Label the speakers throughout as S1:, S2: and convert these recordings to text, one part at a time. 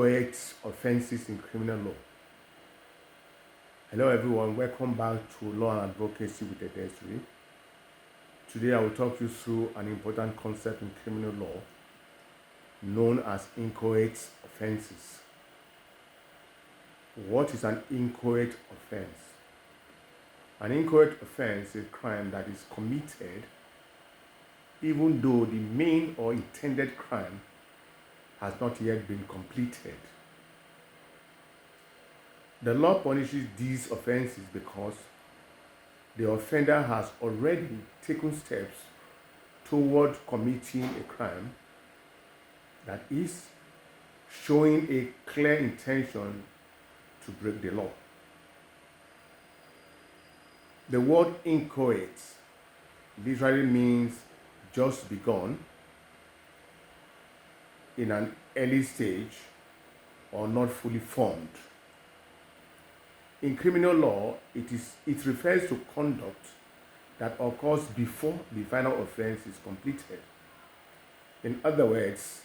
S1: Inchoate Offences in Criminal Law. Hello everyone, welcome back to Law and Advocacy with a Destiny. Today I will talk you through an important concept in criminal law known as inchoate offences. What is an inchoate offense? An inchoate offense is a crime that is committed even though the main or intended crime has not yet been completed. The law punishes these offenses because the offender has already taken steps toward committing a crime, that is, showing a clear intention to break the law. The word inchoate literally means just begun, in an early stage, or not fully formed. In criminal law, it refers to conduct that occurs before the final offense is completed. In other words,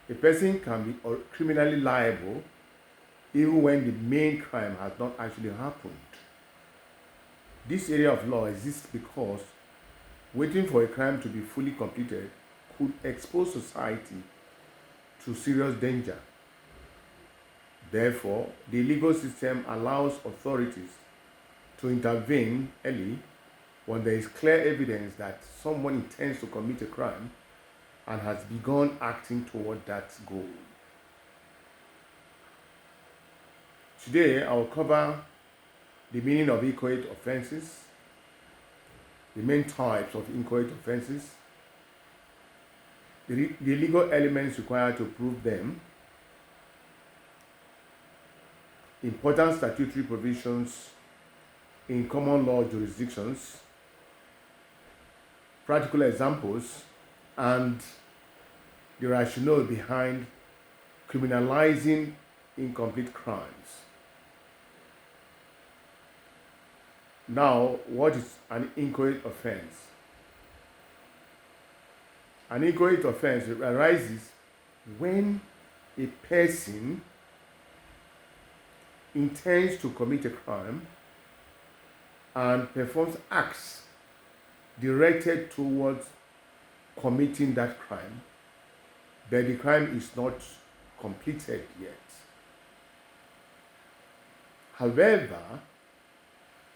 S1: a person can be criminally liable even when the main crime has not actually happened. This area of law exists because waiting for a crime to be fully completed could expose society to serious danger. Therefore, the legal system allows authorities to intervene early when there is clear evidence that someone intends to commit a crime and has begun acting toward that goal. Today, I will cover the meaning of inchoate offenses, the main types of inchoate offenses, the legal elements required to prove them, important statutory provisions in common law jurisdictions, practical examples, and the rationale behind criminalizing incomplete crimes. Now, what is an inchoate offense? An inchoate offense arises when a person intends to commit a crime and performs acts directed towards committing that crime, but the crime is not completed yet. However,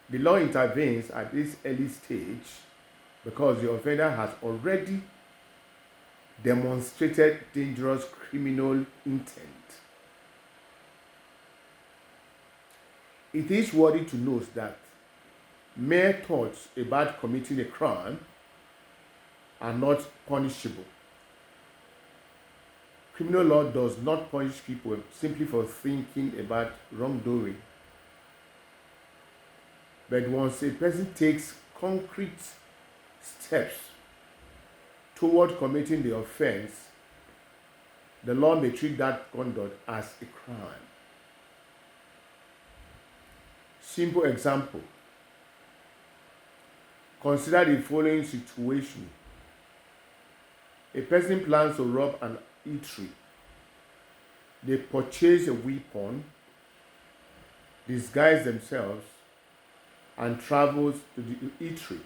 S1: the law intervenes at this early stage because the offender has already demonstrated dangerous criminal intent. It is worthy to note that mere thoughts about committing a crime are not punishable. Criminal law does not punish people simply for thinking about wrongdoing. But once a person takes concrete steps toward committing the offense, the law may treat that conduct as a crime. Simple example. Consider the following situation. A person plans to rob an eatery. They purchase a weapon, disguise themselves, and travels to the eatery.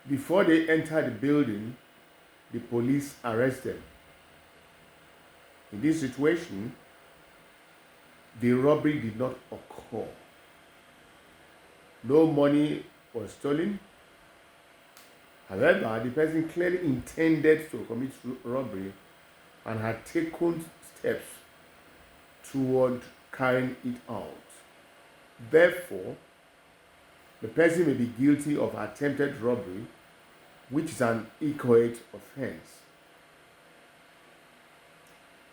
S1: Before they enter the building, the police arrest them. In this situation, the robbery did not occur. No money was stolen. However, the person clearly intended to commit robbery and had taken steps toward carrying it out. Therefore, the person may be guilty of attempted robbery, which is an inchoate offense.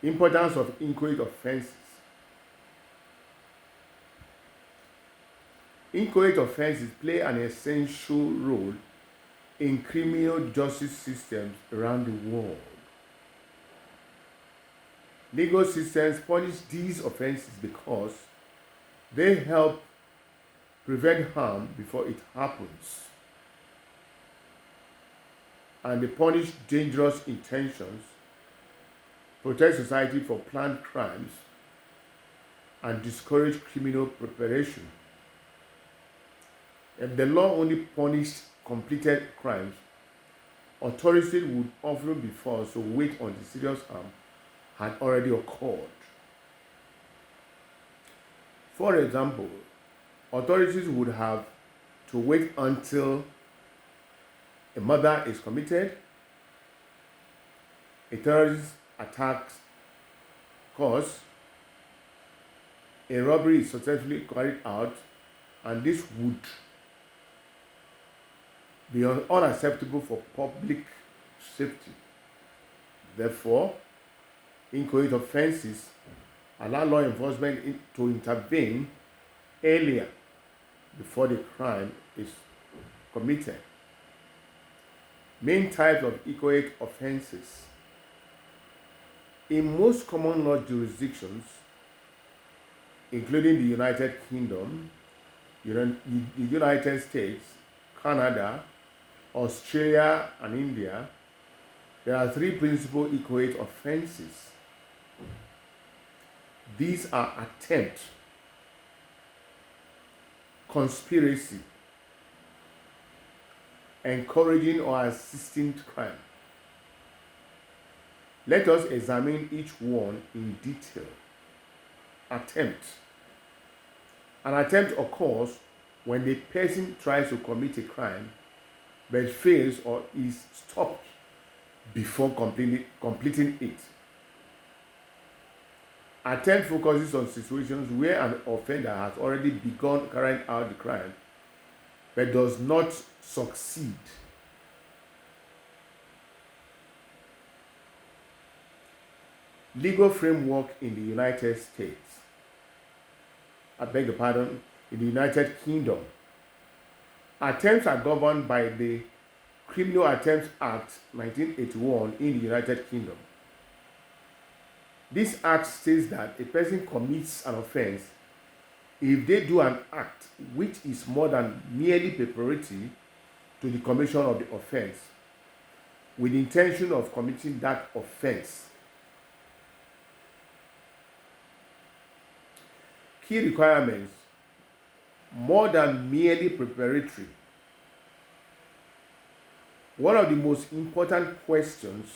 S1: Importance of inchoate offenses. Inchoate offenses play an essential role in criminal justice systems around the world. Legal systems punish these offenses because they help prevent harm before it happens, and they punish dangerous intentions protect society from planned crimes, and discourage criminal preparation. If the law only punished completed crimes, authorities would often be forced to wait until serious harm had already occurred. For example, authorities would have to wait until a murder is committed, a terrorist attack occurs, a robbery is successfully carried out, and this would be unacceptable for public safety. Therefore, inchoate offences allow law enforcement to intervene earlier before the crime is committed. Main types of inchoate offences. In most common law jurisdictions, including the United Kingdom, the United States, Canada, Australia, and India, there are three principal inchoate offenses. These are attempt, conspiracy, encouraging or assisting crime. Let us examine each one in detail. Attempt. An attempt occurs when the person tries to commit a crime but fails or is stopped before completing it. Attempt focuses on situations where an offender has already begun carrying out the crime but does not succeed. Legal framework in the United States. In the United Kingdom. Attempts are governed by the Criminal Attempts Act 1981 in the United Kingdom. This act states that a person commits an offense if they do an act which is more than merely preparatory to the commission of the offense with the intention of committing that offense. Key requirements: more than merely preparatory. One of the most important questions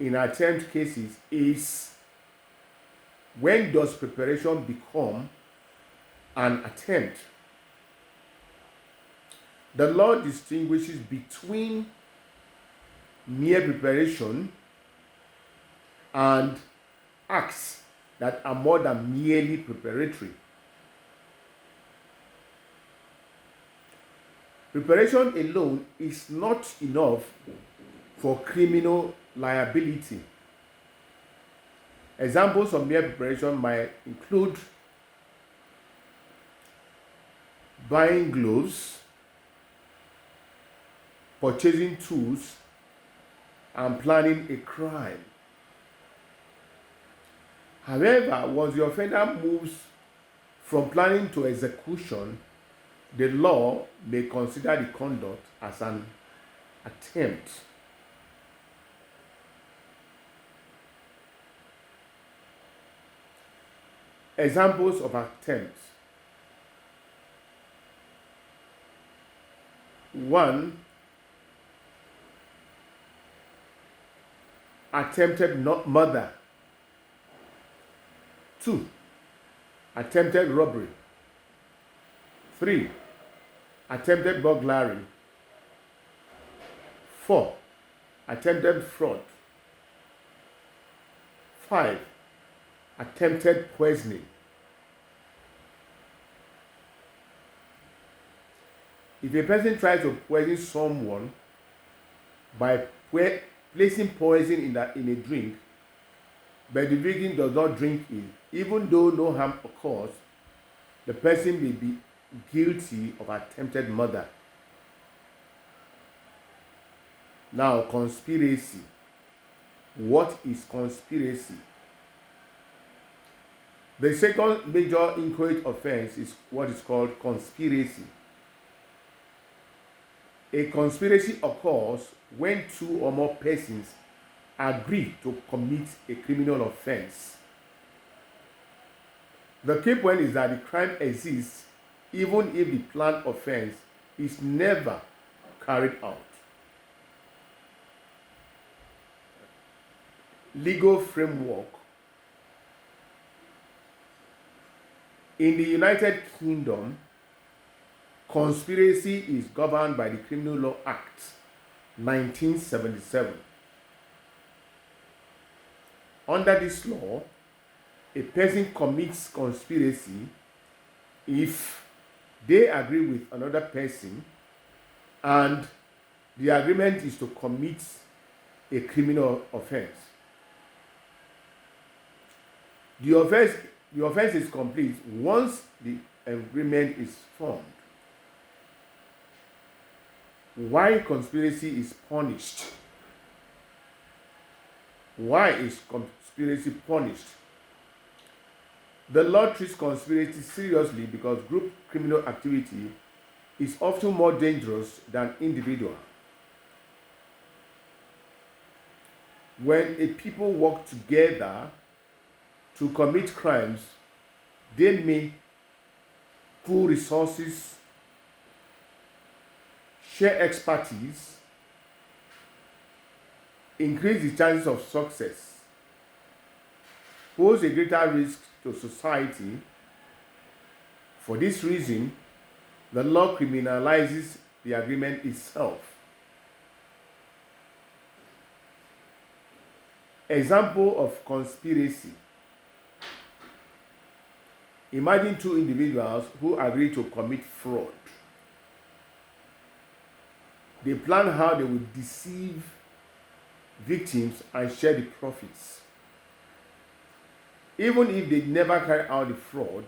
S1: in attempt cases is, when does preparation become an attempt? The law distinguishes between mere preparation and acts that are more than merely preparatory. Preparation alone is not enough for criminal liability. Examples of mere preparation might include buying gloves, purchasing tools, and planning a crime. However, once the offender moves from planning to execution, the law may consider the conduct as an attempt. Examples of attempts. 1. Attempted murder. 2. Attempted robbery. 3. Attempted burglary. 4. Attempted fraud. 5. Attempted poisoning. If a person tries to poison someone by placing poison in a drink, but the victim does not drink it, even though no harm occurs, the person may be guilty of attempted murder. Now, conspiracy. What is conspiracy? The second major inchoate offense is what is called conspiracy. A conspiracy occurs when two or more persons agree to commit a criminal offense. The key point is that the crime exists even if the planned offense is never carried out. Legal framework. In the United Kingdom, conspiracy is governed by the Criminal Law Act 1977. Under this law, a person commits conspiracy if they agree with another person and the agreement is to commit a criminal offense. The offense is complete once the agreement is formed. Why conspiracy is punished? Why is conspiracy punished? The law treats conspiracy seriously because group criminal activity is often more dangerous than individual. When a people work together to commit crimes, they may pool resources, share expertise, increase the chances of success, pose a greater risk to society. For this reason, the law criminalizes the agreement itself. Example of conspiracy. Imagine two individuals who agree to commit fraud. They plan how they will deceive victims and share the profits. Even if they never carry out the fraud,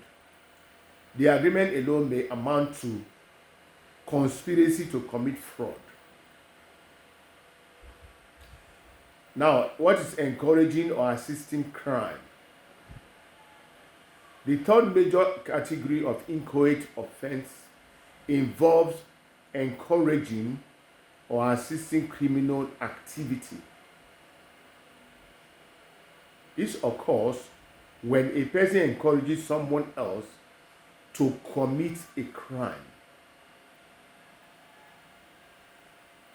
S1: the agreement alone may amount to conspiracy to commit fraud. Now, what is encouraging or assisting crime? The third major category of inchoate offense involves encouraging or assisting criminal activity. This occurs when a person encourages someone else to commit a crime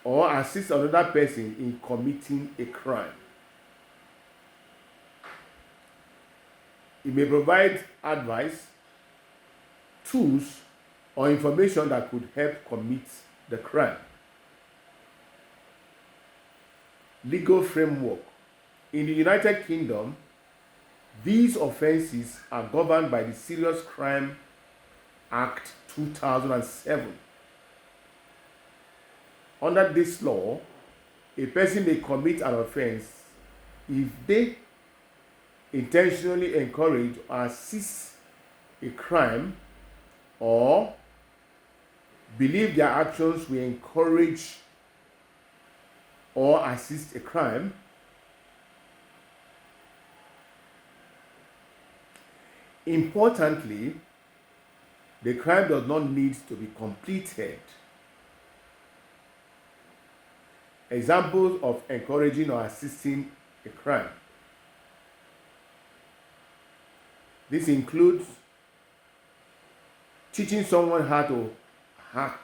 S1: or assist another person in committing a crime. It may provide advice, tools, or information that could help commit the crime. Legal framework. In the United Kingdom, these offenses are governed by the Serious Crime Act 2007. Under this law, a person may commit an offense if they intentionally encourage or assist a crime or believe their actions will encourage or assist a crime. Importantly, the crime does not need to be completed. Examples of encouraging or assisting a crime. This includes teaching someone how to hack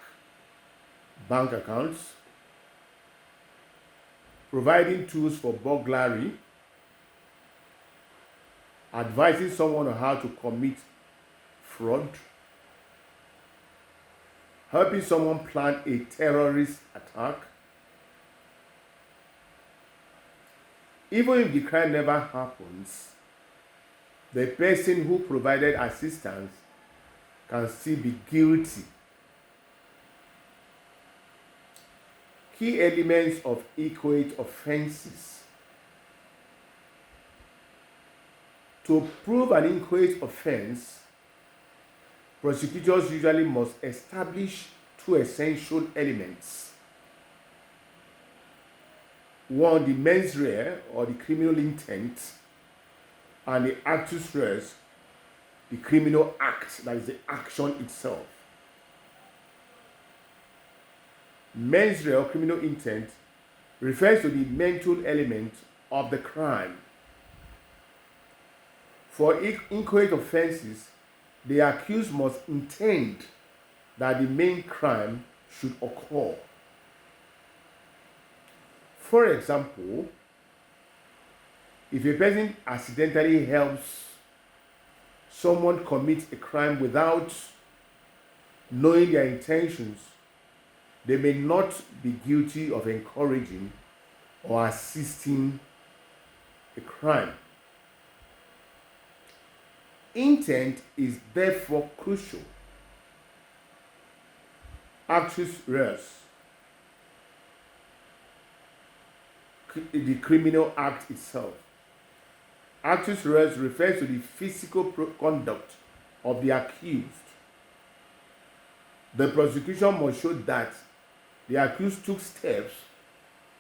S1: bank accounts, providing tools for burglary, advising someone on how to commit fraud, helping someone plan a terrorist attack. Even if the crime never happens, the person who provided assistance can still be guilty. Key elements of inchoate offenses. To prove an inchoate offense, prosecutors usually must establish two essential elements. One, the mens rea, or the criminal intent, and the Actus Reus, the criminal act, that is the action itself. Mens rea, or criminal intent, refers to the mental element of the crime. For inchoate offenses, the accused must intend that the main crime should occur. For example, if a person accidentally helps someone commit a crime without knowing their intentions, they may not be guilty of encouraging or assisting a crime. Intent is therefore crucial. Actus Reus, the criminal act itself. Actus Reus refers to the physical conduct of the accused. The prosecution must show that the accused took steps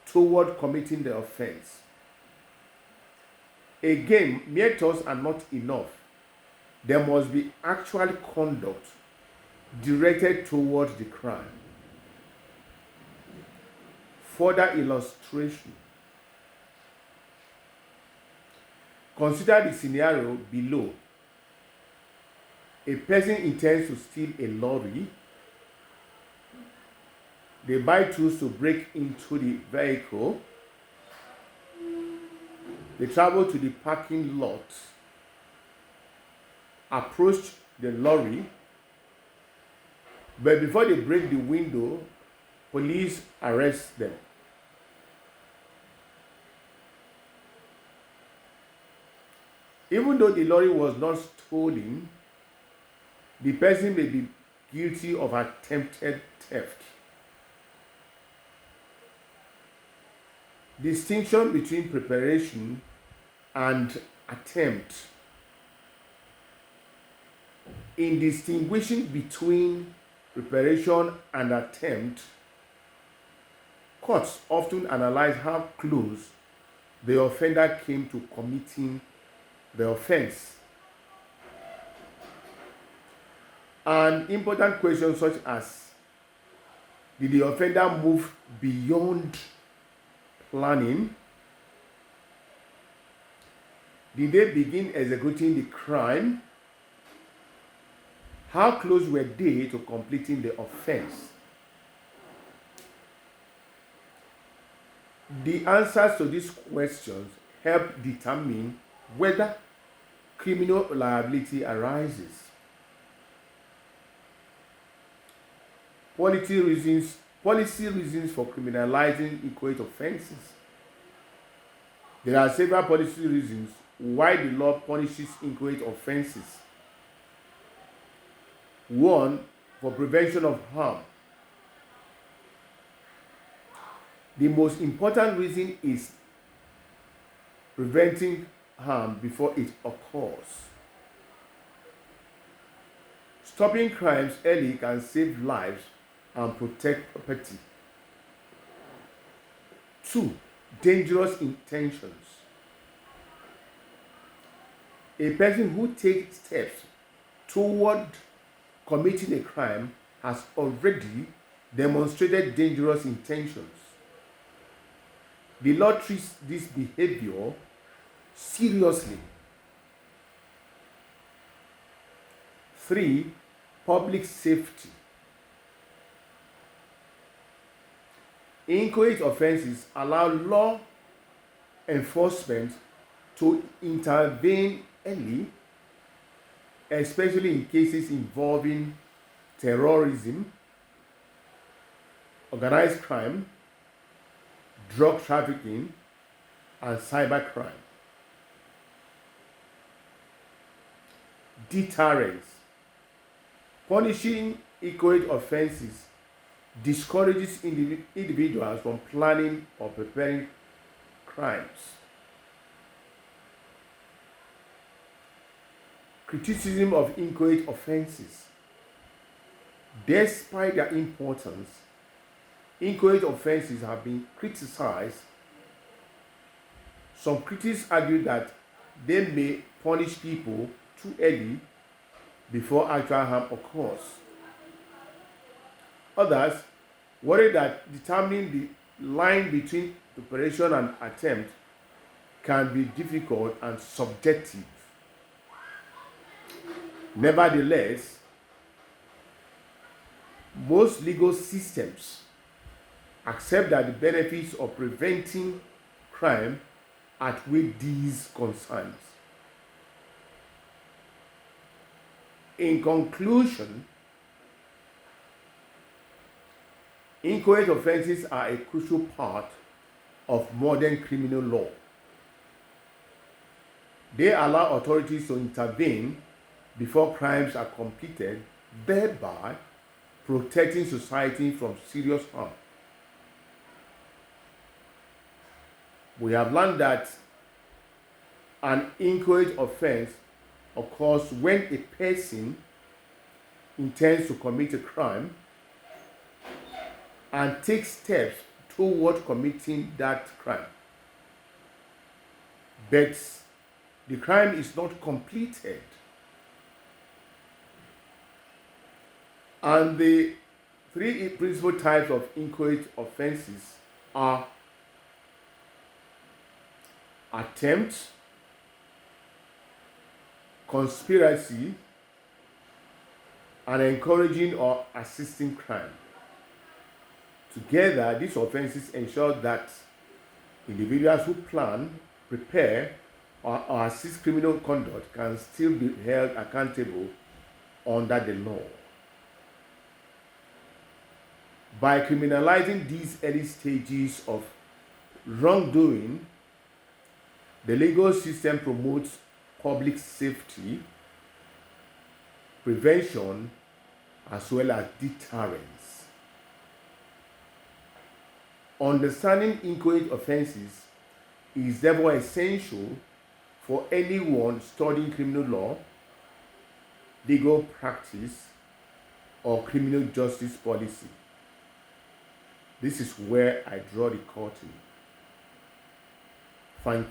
S1: toward committing the offense. Again, mere thoughts are not enough. There must be actual conduct directed towards the crime. Further illustration. Consider the scenario below. A person intends to steal a lorry. They buy tools to break into the vehicle. They travel to the parking lot, approach the lorry, but before they break the window, police arrest them. Even though the lorry was not stolen, the person may be guilty of attempted theft. Distinction between preparation and attempt. In distinguishing between preparation and attempt, courts often analyze how close the offender came to committing the offense. An important question such as, did the offender move beyond planning? Did they begin executing the crime? How close were they to completing the offense? The answers to these questions help determine whether criminal liability arises. Policy reasons for criminalizing inchoate offenses. There are several policy reasons why the law punishes inchoate offenses. 1. For prevention of harm. The most important reason is preventing harm before it occurs. Stopping crimes early can save lives and protect property. 2. Dangerous intentions. A person who takes steps toward committing a crime has already demonstrated dangerous intentions. The law treats this behavior seriously. 3. Public safety. Inchoate offenses allow law enforcement to intervene early, especially in cases involving terrorism, organized crime, drug trafficking, and cybercrime. Deterrence. Punishing inchoate offenses discourages individuals from planning or preparing crimes. Criticism of inchoate offenses. Despite their importance, inchoate offenses have been criticized. Some critics argue that they may punish people too early before actual harm occurs. Others worry that determining the line between preparation and attempt can be difficult and subjective. Nevertheless, most legal systems accept that the benefits of preventing crime outweigh these concerns. In conclusion, inchoate offenses are a crucial part of modern criminal law. They allow authorities to intervene before crimes are completed, thereby protecting society from serious harm. We have learned that an inchoate offense occurs when a person intends to commit a crime and takes steps toward committing that crime. But the crime is not completed. And the three principal types of inchoate offenses are attempt, conspiracy, and encouraging or assisting crime. Together, these offenses ensure that individuals who plan, prepare, or assist criminal conduct can still be held accountable under the law. By criminalizing these early stages of wrongdoing, the legal system promotes public safety, prevention, as well as deterrence. Understanding inchoate offenses is therefore essential for anyone studying criminal law, legal practice, or criminal justice policy. This is where I draw the curtain. Thank you.